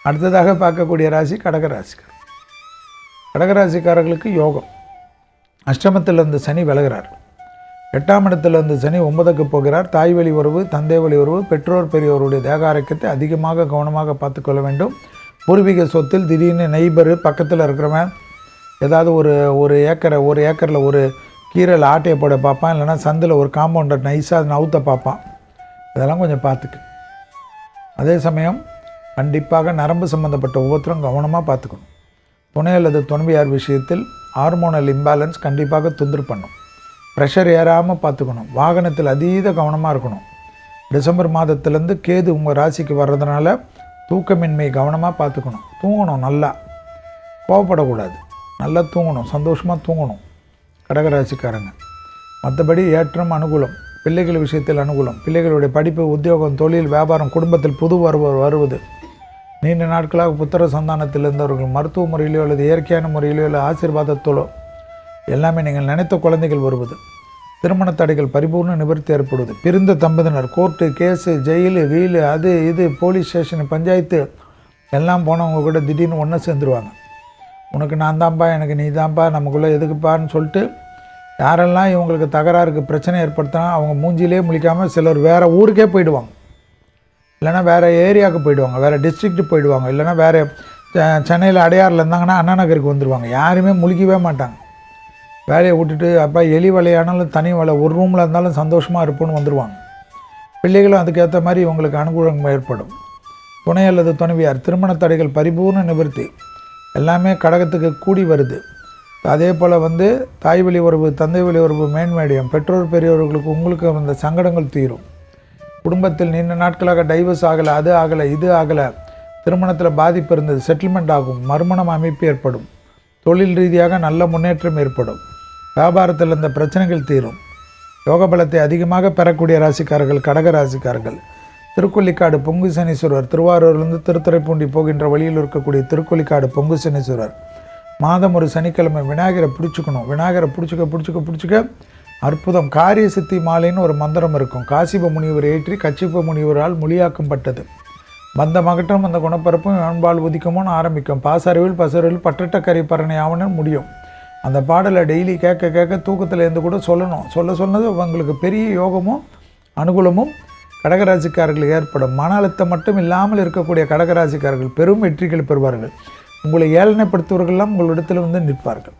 அடுத்ததாக பார்க்கக்கூடிய ராசி கடகராசிக்காரர். கடகராசிக்காரர்களுக்கு யோகம். அஷ்டமத்தில் இருந்து சனி விலகிறார். 8ஆம் இடத்துல இருந்து சனி 9க்கு போகிறார். தாய் வழி உறவு, தந்தை வழி உறவு, பெற்றோர் பெரியோருடைய தேக ஆரோக்கியத்தை அதிகமாக கவனமாக பார்த்துக்கொள்ள வேண்டும். பூர்வீக சொத்தில் திடீர்னு நெய்பர் பக்கத்தில் இருக்கிறவன் ஏதாவது ஒரு ஏக்கரில் ஒரு கீரையில் ஆட்டையை போட பார்ப்பான், இல்லைனா சந்தில் ஒரு காம்பவுண்டர் நைஸாக நவுத்த பார்ப்பான். இதெல்லாம் கொஞ்சம் பார்த்துக்கு. அதே சமயம் கண்டிப்பாக நரம்பு சம்மந்தப்பட்ட ஒவ்வொருத்தரும் கவனமாக பார்த்துக்கணும். துணை அல்லது துணைவியார் விஷயத்தில் ஹார்மோனல் இம்பேலன்ஸ் கண்டிப்பாக தொந்தரவு பண்ணும். ப்ரெஷர் ஏறாமல் பார்த்துக்கணும். வாகனத்தில் அதீத கவனமாக இருக்கணும். டிசம்பர் மாதத்துலேருந்து கேது உங்கள் ராசிக்கு வர்றதுனால தூக்கமின்மை கவனமாக பார்த்துக்கணும். தூங்கணும், நல்லா கோவப்படக்கூடாது, நல்லா தூங்கணும், சந்தோஷமாக தூங்கணும் கடகராசிக்காரங்க. மற்றபடி ஏற்றம், அனுகூலம், பிள்ளைகள் விஷயத்தில் அனுகூலம், பிள்ளைகளுடைய படிப்பு, உத்தியோகம், தொழில், வியாபாரம், குடும்பத்தில் புது வருவது, நீண்ட நாட்களாக புத்திர சந்தானத்தில் இருந்தவர்கள் மருத்துவ முறையிலோ அல்லது இயற்கையான முறையிலோ இல்லை ஆசீர்வாதத்தோலோ எல்லாமே நீங்கள் நினைத்த குழந்தைகள் வருவது, திருமண தடைகள் பரிபூர்ண நிவர்த்தி ஏற்படுவது, பிரிந்த தம்பதியினர் கோர்ட்டு கேஸு, ஜெயிலு கீழு, அது இது போலீஸ் ஸ்டேஷனு, பஞ்சாயத்து எல்லாம் போனவங்க கூட திடீர்னு ஒன்று சேர்ந்துருவாங்க. உனக்கு நான் தான்ப்பா, எனக்கு நீ தான்ப்பா, நமக்குள்ளே எதுக்குப்பான்னு சொல்லிட்டு யாரெல்லாம் இவங்களுக்கு தகராறுக்கு பிரச்சனை ஏற்படுத்தினா அவங்க மூஞ்சிலே முழிக்காமல் சிலர் வேறு ஊருக்கே போயிடுவாங்க, இல்லைனா வேறு ஏரியாவுக்கு போயிடுவாங்க, வேறு டிஸ்ட்ரிக்ட்டு போயிடுவாங்க, இல்லைனா வேறு சென்னையில் அடையாறில் இருந்தாங்கன்னா அண்ணா நகருக்கு வந்துடுவாங்க. யாருமே முழிக்கவே மாட்டாங்க. வேலையை விட்டுட்டு அப்பா எலி வலையானாலும் தனி வலை, ஒரு ரூமில் இருந்தாலும் சந்தோஷமாக இருப்போன்னு வந்துடுவாங்க. பிள்ளைகளும் அதுக்கேற்ற மாதிரி இவங்களுக்கு அனுகூலம் ஏற்படும். துணை அல்லது துணைவியார் திருமண தடைகள் பரிபூர்ண நிவர்த்தி எல்லாமே கடகத்துக்கு கூடி வருது. அதே போல் தாய் வழி உறவு, தந்தை வழி உறவு மேன்மேடியம், பெற்றோர் பெரியவர்களுக்கு உங்களுக்கு அந்த சங்கடங்கள் தீரும். குடும்பத்தில் நீண்ட நாட்களாக டைவர்ஸ் ஆகலை, அது ஆகலை, இது ஆகலை, திருமணத்தில் பாதிப்பு இருந்தது, செட்டில்மெண்ட் ஆகும், மறுமணம் அமைப்பு ஏற்படும், தொழில் ரீதியாக நல்ல முன்னேற்றம் ஏற்படும், வியாபாரத்தில் இருந்த பிரச்சனைகள் தீரும். யோக பலத்தை அதிகமாக பெறக்கூடிய ராசிக்காரர்கள் கடக ராசிக்காரர்கள். திருக்கொல்லிக்காடு பொங்கு சனீஸ்வரர், திருவாரூர்லேருந்து திருத்துறைப்பூண்டி போகின்ற வழியில் இருக்கக்கூடிய திருக்கொல்லிக்காடு பொங்கு சனீஸ்வரர் மாதம் ஒரு சனிக்கிழமை விநாயகரை பிடிச்சிக்கணும். விநாயகரை பிடிச்சிக்க அற்புதம். காரிய சித்தி மாலைன்னு ஒரு மந்திரம் இருக்கும். காசிப முனிவர் ஏற்றி கச்சிப்ப முனிவரால் மொழியாக்கப்பட்டது. வந்த மகட்டும் அந்த குணப்பரப்பும் அன்பால் உதிக்கமும்னு ஆரம்பிக்கும். பாசறிவில் பசறிவில் பட்டட்ட கறி பரணை ஆவணு முடியும். அந்த பாடலை டெய்லி கேட்க தூக்கத்தில் இருந்து கூட சொன்னது உங்களுக்கு பெரிய யோகமும் அனுகூலமும் கடகராசிக்காரர்களுக்கு ஏற்படும். மன அழுத்தம் மட்டும் இல்லாமல் இருக்கக்கூடிய கடகராசிக்காரர்கள் பெரும் வெற்றிகள் பெறுவார்கள். உங்களை ஏளனைப்படுத்துவர்களெல்லாம் உங்களிடத்தில் நிற்பார்கள்.